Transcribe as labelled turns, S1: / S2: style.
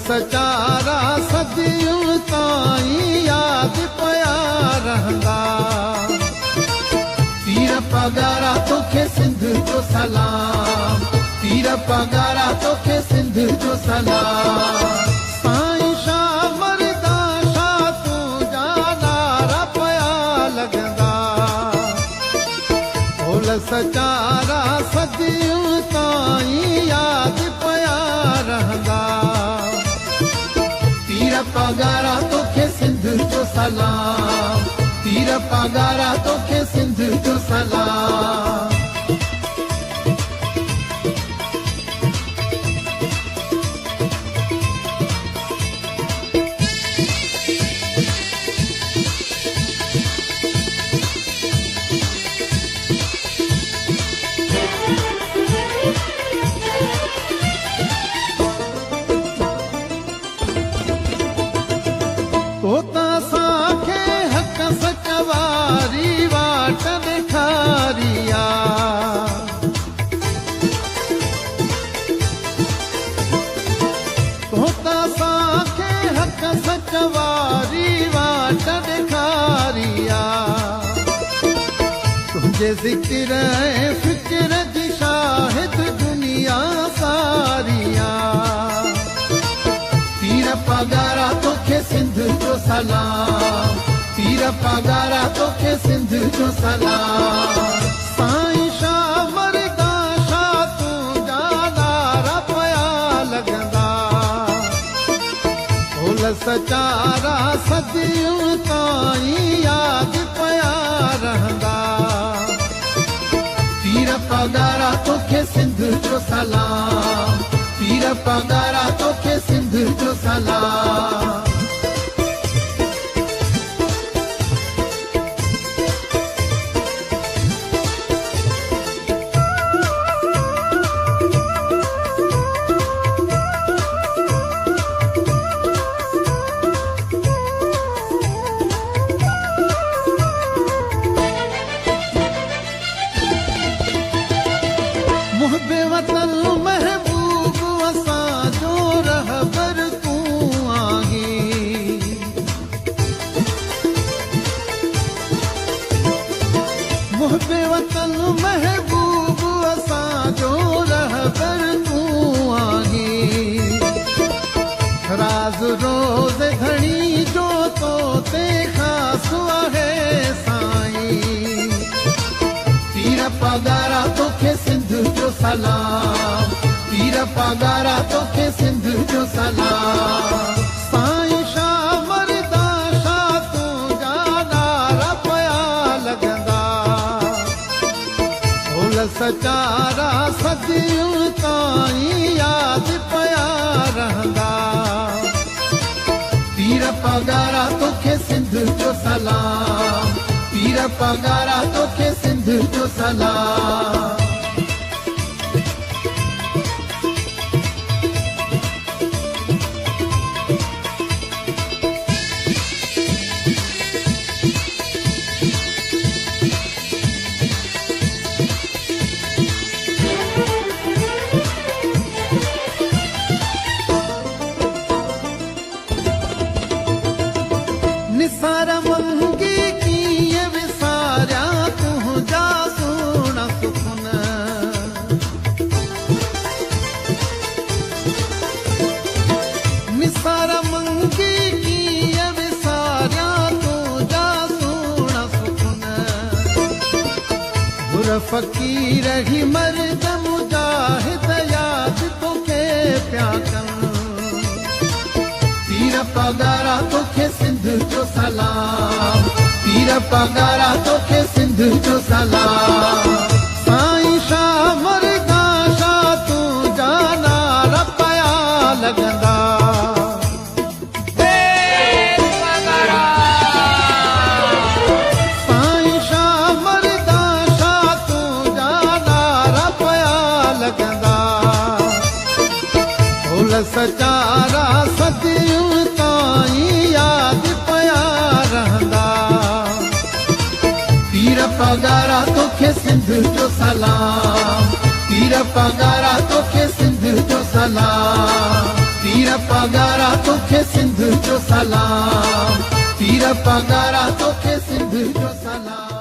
S1: सचारा सदियों ताईं याद पया रहंदा। पीर पगारा तोखे सिंध जो सलाम, पीर पगारा तोखे सिंध जो सलाम। साईं शाह मर्दा शाह तुंहिंजा नारा पया लॻंदा। ढोल सचारा सदियों ताईं याद पया रहंदा। पीर पगारा तोखे सिंध जो सलाम, पीर पगारा तोखे सिंध जो सलाम। तोता साखे हक सच वारी वाट ॾेखारिया। तोता साखे हक सच वारी वाट ॾेखारिया। तुंहिंजे ज़िक्र ऐं फ़िक्र जी शाहिद दुनिया सारिया। पीर पगारा तोखे सिंध जो सलाम, पीर पगारा तोखे सिंध जो सलाम। साईं शाह मर्दा शाह तुंहिंजा नारा पया लॻंदा। ढोल सचारा सदियों ताईं याद पया रहंदा। पीर पगारा तोखे सिंध जो सलाम, पीर पगारा तोखे सिंध जो सलाम। मुहब्बे वतन महबूब असांजो रहबर तूं आहीं। मुहब्बे वतन महबूब असांजो रहबर तूं आहीं। राज रोज़ घणी जो तो ते ख़ास आहे साईं। पीर पगारा तोखे सिंध जो सलाम, पीर पगारा तोखे सिंध जो सलाम। साईं शाह मर्दा शाह तुंहिंजा नारा पया लॻंदा। ढोल सचारा सदियों ताईं याद पया रहंदा। पीर पगारा तोखे सिंध जो सलाम, पीर पगारा तोखे सिंध जो सलाम। निसार मंगी कीअं विसारिया तुंहिंजा सुहिणा सुखन। निसार मंगी कीअं विसारिया तुंहिंजा सुहिणा सुखन। गुर फ़क़ीर ही मर्द मुजाहिद यादि तोखे पिया कनि। पीर पगारा तोखे सिंध जो सलाम, पीर पगारा तोखे सिंध जो सलाम। साईं शाह मर्दा शाह तुंहिंजा नारा पया लॻंदा। साईं शाह मर्दा शाह तुंहिंजा नारा पया लॻंदा। ढोल सचारा सदियों ताईं याद पया रहंदा। पीर पगारा तोखे सिंध जो सलाम, पीर पगारा तोखे सिंध जो सलाम। पीर तीर पगारा तोखे सिंध जो सलाम, तीर पगारा तोखे सिंध जो सलाम।